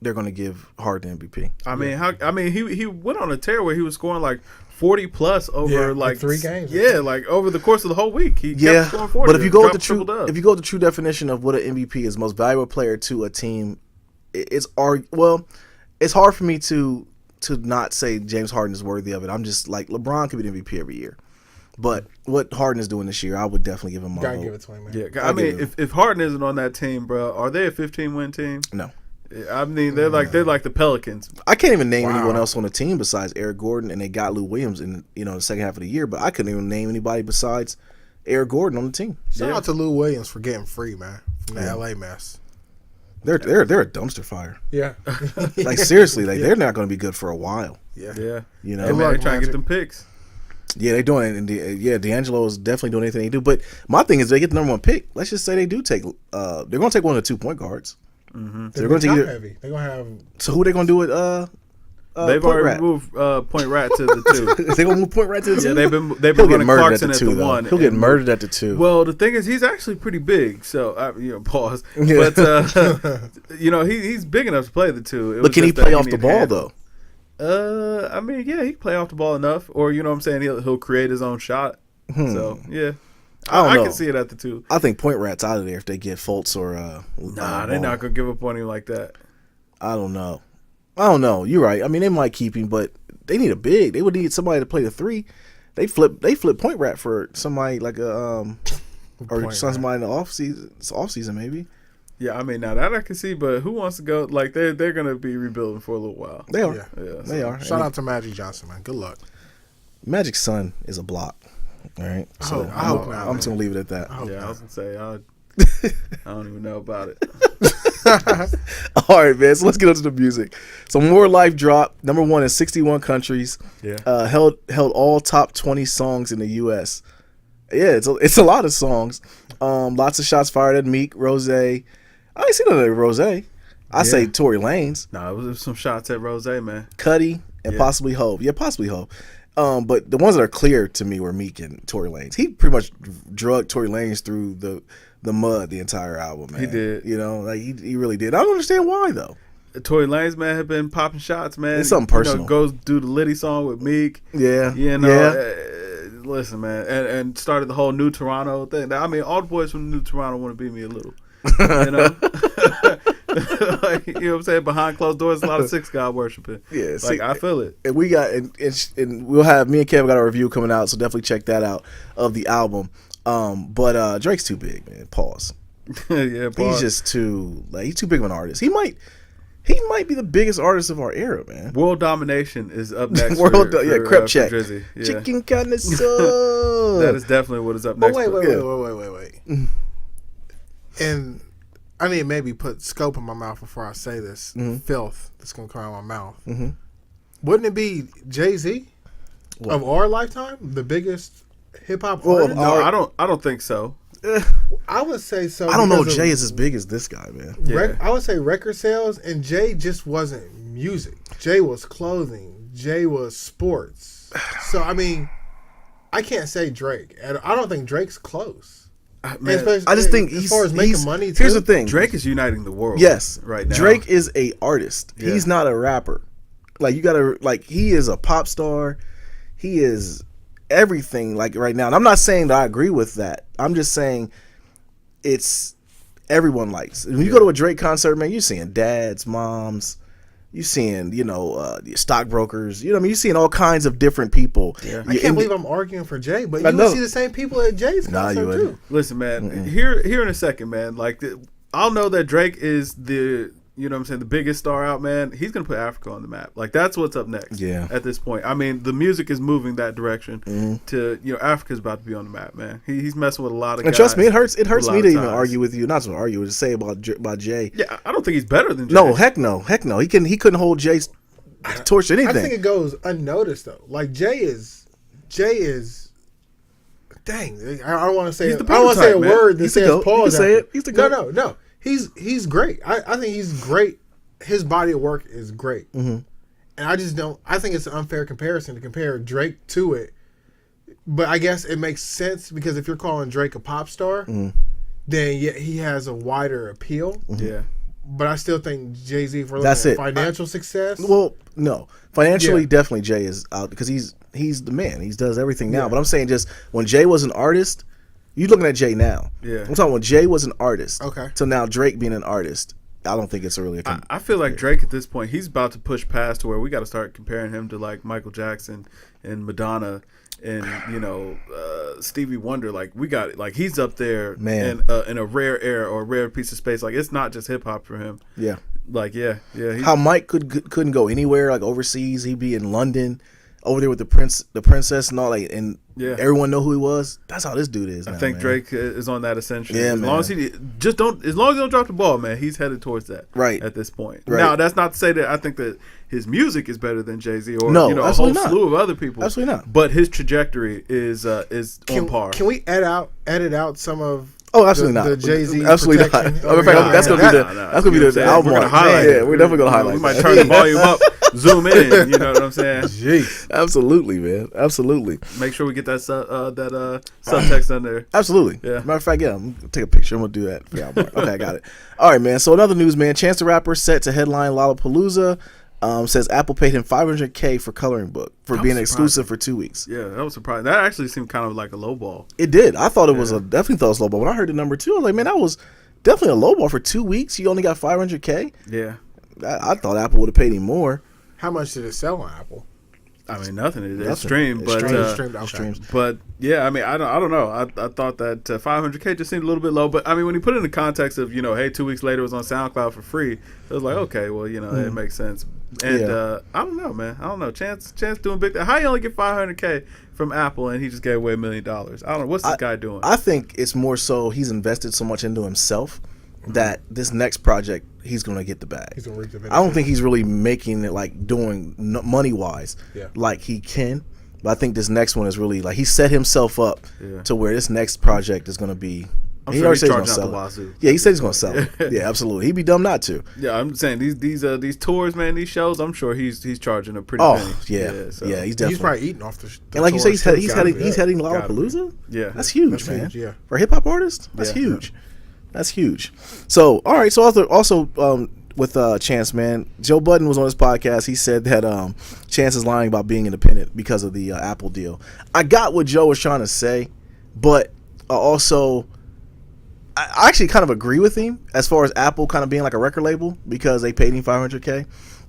they're going to give Harden MVP. He went on a tear where he was scoring 40 plus over 3 games. Yeah, over the course of the whole week. He kept scoring 40. But if you go with the true definition of what an MVP is, most valuable player to a team, it's hard for me to not say James Harden is worthy of it. I'm just LeBron could be the MVP every year. But what Harden is doing this year, I would definitely give him my vote. Give it to him, man. Yeah, I mean, if Harden isn't on that team, bro, are they a 15-win team? No. I mean, they're like the Pelicans. I can't even name anyone else on the team besides Eric Gordon, and they got Lou Williams in the second half of the year. But I couldn't even name anybody besides Eric Gordon on the team. Shout out to Lou Williams for getting free, man, from the LA mess. They're a dumpster fire. Yeah, seriously, they're not going to be good for a while. Yeah. Hey, man, they're trying to get them picks. Yeah, they're doing it, and D'Angelo is definitely doing anything they do. But my thing is, they get the number 1 pick. Let's just say they do take. They're going to take one of the 2 point guards. Mm-hmm. So they're going to take heavy. They're going to have. So who are they going to do it? They've already moved Point Rat to the 2. They're going to move Point Rat to the 2. Yeah, they've been running Clarkson at the 1. He'll get murdered at the 2. Well, the thing is, he's actually pretty big. So pause. Yeah. But he's big enough to play the 2. But can he play off the ball though? I mean, yeah, he can play off the ball enough, or you know what I'm saying, he'll create his own shot. So yeah. I can see it at the 2. I think Point Rat's out of there if they get Fultz or they're not gonna give up on him like that. I don't know. You're right. I mean, they might keep him, but they need a big. They would need somebody to play the 3. They flip Point Rat for somebody like a or somebody in the off season maybe. Yeah, I mean, now that I can see, but who wants to go? Like they're gonna be rebuilding for a little while. They are. Yeah, they are. Shout out to Magic Johnson, man. Good luck. Magic's son is a block. All right. So I hope not. I'm just gonna leave it at that. I was gonna say I don't even know about it. All right, man. So let's get into the music. So More Life dropped number 1 in 61 countries. Yeah. Held all top 20 songs in the U.S. Yeah, it's a lot of songs. Lots of shots fired at Meek, Rose. I ain't seen none of Rose. I say Tory Lanez. No, it was some shots at Rose, man. Cuddy and possibly Hove. Yeah, possibly Hove. But the ones that are clear to me were Meek and Tory Lanez. He pretty much drugged Tory Lanez through the mud the entire album, man. He did. You know, like he really did. I don't understand why though. Tory Lanez, man, had been popping shots, man. It's something personal. Goes do the Liddy song with Meek. Yeah. You know. Listen, man, and started the whole New Toronto thing. I mean, all the boys from New Toronto want to beat me a little. You know? Like, you know what I'm saying? Behind closed doors, a lot of 6 God worshiping. Yeah, like I feel it. And we got and we'll have me and Kevin got a review coming out, so definitely check that out of the album. But Drake's too big, man. Pause. Yeah, pause. He's just he's too big of an artist. He might be the biggest artist of our era, man. World Domination is up next. Crep Check. Drizzy. Yeah. Chicken connoisseur. That is definitely what is up next. Wait. And I need to maybe put scope in my mouth before I say this. Filth that's going to come out of my mouth. Mm-hmm. Wouldn't it be Jay-Z of our lifetime? The biggest hip-hop artist? No, I don't think so. I would say so. I don't know if Jay is as big as this guy, man. Yeah. I would say record sales, and Jay just wasn't music. Jay was clothing. Jay was sports. So, I mean, I can't say Drake. I don't think Drake's close. Man, I just think as far as making money, too. Here's the thing. Drake is uniting the world. Yes. Right now. Drake is a artist. Yeah. He's not a rapper. Like, you gotta, he is a pop star. He is everything, like, right now. And I'm not saying that I agree with that. I'm just saying it's everyone likes. When you go to a Drake concert, man, you're seeing dads, moms, you're seeing, stockbrokers, you know what I mean? You're seeing all kinds of different people. Yeah. I can't believe I'm arguing for Jay, but you will see the same people at Jay's concert too. Listen, man, here in a second, man, like, I'll know that Drake is the biggest star out, man. He's going to put Africa on the map. Like, that's what's up next at this point. I mean, the music is moving that direction to, Africa's about to be on the map, man. He's messing with a lot of guys. And trust me, it hurts me to even argue with you. Not to argue, to say about Jay. Yeah, I don't think he's better than Jay. No, heck no. He couldn't hold Jay's torch to anything. I think it goes unnoticed, though. Like, Jay is dang, I don't want to say I don't want to say a word that says pause. Say it. He's the GOAT. No. He's great. I think he's great. His body of work is great. And I just don't. I think it's an unfair comparison to compare Drake to it. But I guess it makes sense because if you're calling Drake a pop star, then he has a wider appeal. Yeah. But I still think Jay-Z for looking at financial success. Well, no, financially, definitely Jay is out because he's the man. He does everything now. But I'm saying just when Jay was an artist. You looking at Jay now. Yeah. I'm talking when Jay was an artist. Okay. So now Drake being an artist, I don't think it's really I feel like Drake at this point, he's about to push past to where we got to start comparing him to like Michael Jackson and Madonna and, Stevie Wonder. Like, we got it. Like, he's up there in a rare era or a rare piece of space. Like, it's not just hip hop for him. Yeah. Like, yeah. How Mike couldn't go anywhere, like overseas. He'd be in London, over there with the princess and all, like, and everyone know who he was. That's how this dude is. I think Drake is on that ascension. Yeah, as long as he don't drop the ball, man, he's headed towards that. Right. At this point. Right. Now, that's not to say that I think that his music is better than Jay-Z or a whole slew of other people. Absolutely not. But his trajectory is on par. Can we edit out some of? Oh, absolutely not. The Jay-Z absolutely not. In fact, that's gonna be the album. We're gonna highlight it. Yeah, we're definitely gonna highlight. We might turn the volume up, zoom in. You know what I'm saying? Jeez. Absolutely, man. Absolutely. Make sure we get that subtext on there. Absolutely. Yeah. Matter of fact, I'm gonna take a picture. I'm gonna do that for y'all. Okay, I got it. All right, man. So another news, man. Chance the Rapper set to headline Lollapalooza. Says Apple paid him $500K for Coloring Book for being exclusive for 2 weeks. Yeah, that was surprising. That actually seemed kind of like a low ball. It did. I thought it was definitely thought it was low ball. When I heard the number 2, I was like, man, that was definitely a low ball for 2 weeks. You only got $500K. Yeah, I thought Apple would have paid him more. How much did it sell on Apple? I mean, nothing. It's streamed, but streams. But yeah, I mean, I don't know. I thought that $500K just seemed a little bit low. But I mean, when you put it in the context of hey, 2 weeks later it was on SoundCloud for free, it was like, okay, well, it makes sense. And I don't know, man. I don't know. Chance doing big. How you only get $500K from Apple and he just gave away $1 million? I don't know. What's this guy doing? I think it's more so he's invested so much into himself that this next project he's going to get the bag. He's gonna reap the benefit. I don't think he's really making it like doing money wise like he can. But I think this next one is really like he set himself up to where this next project is going to be. I'm sure he's charging out the wazoo. Yeah, he said he's going to sell it. Yeah, absolutely. He'd be dumb not to. Yeah, I'm saying these tours, man, these shows. I'm sure he's charging a pretty penny. Yeah, he's definitely. He's probably eating off the and like you say, he's heading Lollapalooza. Yeah, that's huge, man. Yeah, for a hip hop artist, that's huge. That's huge. So, all right. So also with Chance, man, Joe Budden was on his podcast. He said that Chance is lying about being independent because of the Apple deal. I got what Joe was trying to say, but also I actually kind of agree with him as far as Apple kind of being like a record label because they paid him $500K.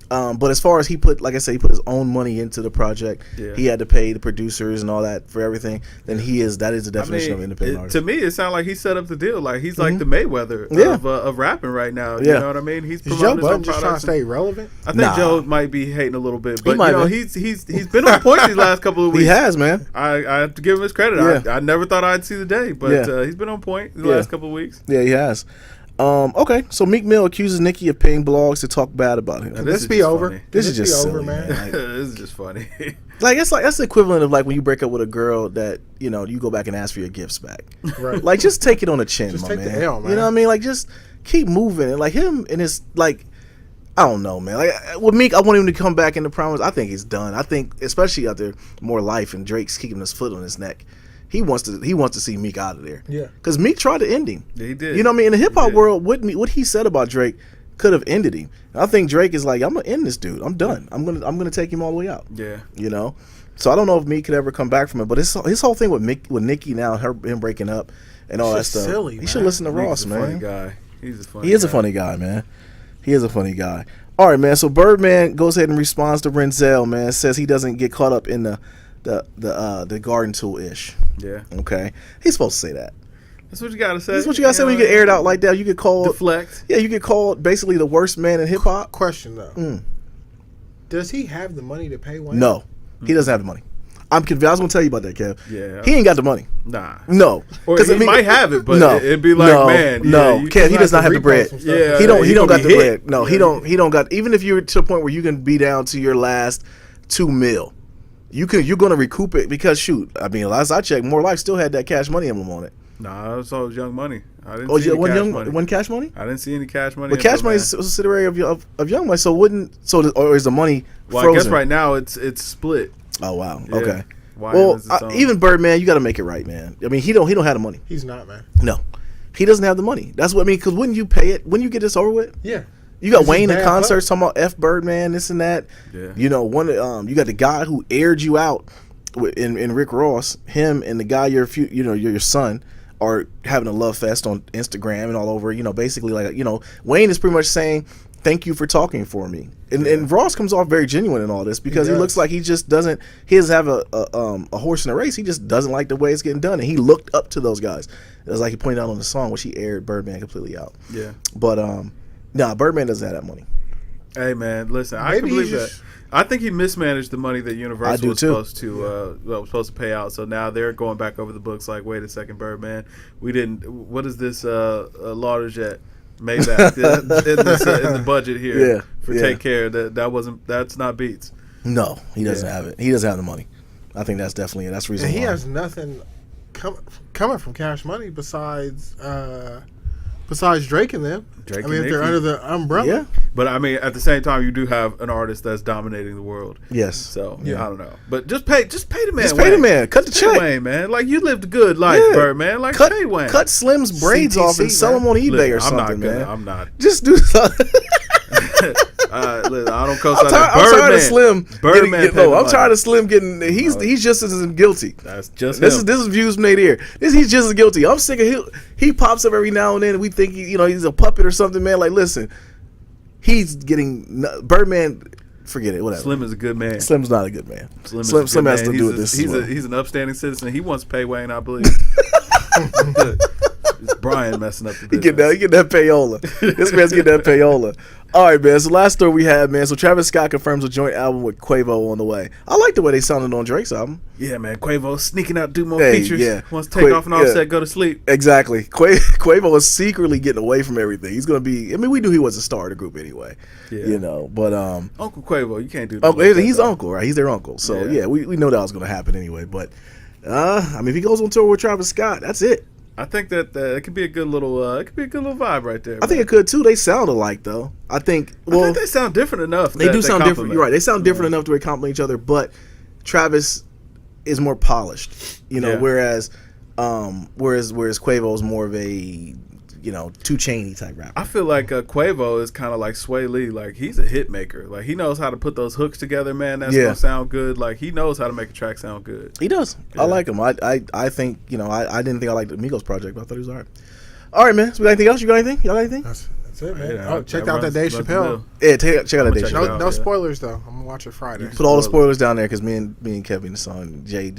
But as far as he put his own money into the project, he had to pay the producers and all that for everything. Then that is the definition of independent artist. To me, it sounded like he set up the deal. Like he's like the Mayweather of rapping right now. You know what I mean? He's promoting his own just trying to stay relevant. I think Joe might be hating a little bit, but he's been on point these last couple of weeks. He has, man. I have to give him his credit. I never thought I'd see the day, but he's been on point the last couple of weeks. Yeah, he has. Okay, so Meek Mill accuses Nicki of paying blogs to talk bad about him. This be over. Funny. This is just over, silly, man. Like, this is just funny. That's the equivalent of like when you break up with a girl that you go back and ask for your gifts back. Right. Like just take it on the chin, just take man. The L, man. You know what I mean? Like just keep moving. And like him and his like, I don't know, man. Like with Meek, I want him to come back into promise. I think he's done. I think especially out there, More Life and Drake's keeping his foot on his neck. He wants to see Meek out of there. Yeah. Because Meek tried to end him. Yeah, he did. You know what I mean? In the hip hop world, what he said about Drake could have ended him. And I think Drake is like, I'm gonna end this dude. I'm done. I'm gonna take him all the way out. Yeah. You know? So I don't know if Meek could ever come back from it. But his whole thing with Nicki now, him breaking up and all that stuff. Silly, he should listen to Ross, man. Funny guy. He is a funny guy, man. He is a funny guy. All right, man. So Birdman goes ahead and responds to Renzel, man. Says he doesn't get caught up in the garden tool ish. Yeah. Okay. He's supposed to say that. That's what you gotta say. That's what you gotta say when you get aired out like that. You get called deflect. Yeah, you get called basically the worst man in hip hop. Question though. Does he have the money to pay Wayne? No, he doesn't have the money. I'm convinced. I was gonna tell you about that, Kev. Yeah. He ain't got the money. Nah. No. Or he might have it, but it'd be like, man. No. Kev, he does not have the bread. Yeah. He don't got the bread. No, he don't got. Even if you're to the point where you can be down to your last $2 million. You're gonna recoup it because shoot, I mean, last I checked, More Life still had that Cash Money emblem on it. Nah, I saw it was Young Money. I didn't see any Cash Money. One Cash Money? I didn't see any Cash Money. But Cash Money is a subsidiary of Young Money, or is the money frozen? I guess right now it's split. Oh wow, yeah. Okay. Even Birdman, you got to make it right, man. I mean, he don't have the money. He's not, man. No, he doesn't have the money. That's what I mean. Because wouldn't you pay it? Wouldn't you get this over with? Yeah. You got Wayne in concerts talking about F Birdman, this and that. Yeah. You know, you got the guy who aired you out in Rick Ross. Him and the guy your son are having a love fest on Instagram and all over. You know, basically like Wayne is pretty much saying thank you for talking for me. And Ross comes off very genuine in all this because he looks like he doesn't have a horse in a race. He just doesn't like the way it's getting done, and he looked up to those guys. It was like he pointed out on the song, which he aired Birdman completely out. Yeah, but Birdman doesn't have that money. Hey man, listen, I can believe that. I think he mismanaged the money that Universal was supposed to pay out. So now they're going back over the books. Like, wait a second, Birdman, we didn't. What is this Lauderdale Maybach in the budget here for Take Care? That's not Beats. No, he doesn't have it. He doesn't have the money. I think that's definitely that's reason. And he has nothing coming from Cash Money besides Besides Drake and them. Drake I mean, and if they're Nicki. under the umbrella. Yeah. But I mean, at the same time, you do have an artist that's dominating the world. Yes. So I don't know, but just pay the man. Just pay the man. Cut the check, Wayne, man. Like you lived a good life, Birdman. Like cut, pay Wayne. Cut Slim's braids CTC, off and sell them on eBay or I'm something, not gonna, man. I'm not. Just do something. Listen, I don't co-sign I'm that. tired of Slim. Birdman. I'm tired of Slim getting. He's just as guilty. That's just this him. This is views made here. He's just as guilty. I'm sick of he pops up every now and then, and we think he's a puppet or something, man. Like, listen, he's getting Birdman. Forget it. Whatever. Slim is a good man. Slim's not a good man. Slim has to do with this. He's an upstanding citizen. He wants to pay Wayne, I believe. It's Brian messing up the business. He get that payola. This man's getting that payola. All right, man. So last story we had, man. So Travis Scott confirms a joint album with Quavo on the way. I like the way they sounded on Drake's album. Yeah, man. Quavo sneaking out, do more features. Yeah. Wants to take off an Offset, go to sleep. Exactly. Quavo is secretly getting away from everything. He's going to be. I mean, we knew he was a star of the group anyway. Yeah. But Uncle Quavo, you can't do that. He's uncle, right? He's their uncle. So yeah, we know that was going to happen anyway. But I mean, if he goes on tour with Travis Scott, that's it. I think that it could be a good little vibe right there. I think it could too. They sound alike though. I think they sound different enough. They do sound different. You're right. They sound different enough to they complement each other. But Travis is more polished, whereas Quavo is more of a 2 Chainzy type rapper. I feel like Quavo is kind of like Sway Lee. Like he's a hit maker. Like he knows how to put those hooks together, man. That's gonna sound good. Like he knows how to make a track sound good. He does. I like him. I think I didn't think I liked the Migos project, but I thought he was alright. All right, man. So we got anything else? You got anything? Y'all got anything? That's it, man. Check out that Dave Chappelle. Yeah, check out that Dave Chappelle. No spoilers though. I'm gonna watch it Friday. Put all the spoilers down there because me and Kevin the son Jay ain't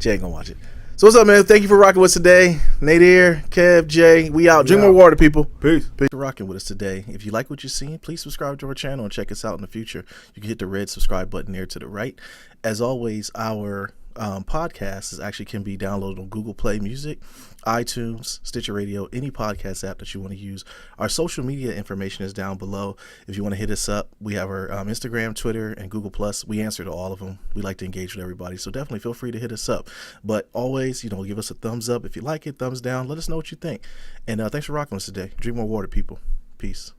gonna watch it. So what's up, man? Thank you for rocking with us today. Nadir, Kev, Jay, we out. Drink more water, people. Peace. For rocking with us today. If you like what you're seeing, please subscribe to our channel and check us out in the future. You can hit the red subscribe button there to the right. As always, our podcast can be downloaded on Google Play Music, iTunes, Stitcher Radio, any podcast app that you want to use. Our social media information is down below. If you want to hit us up, we have our Instagram, Twitter, and Google Plus. We answer to all of them. We like to engage with everybody, so definitely feel free to hit us up. But always, give us a thumbs up if you like it, thumbs down. Let us know what you think. And thanks for rocking with us today. Drink more water, people. Peace.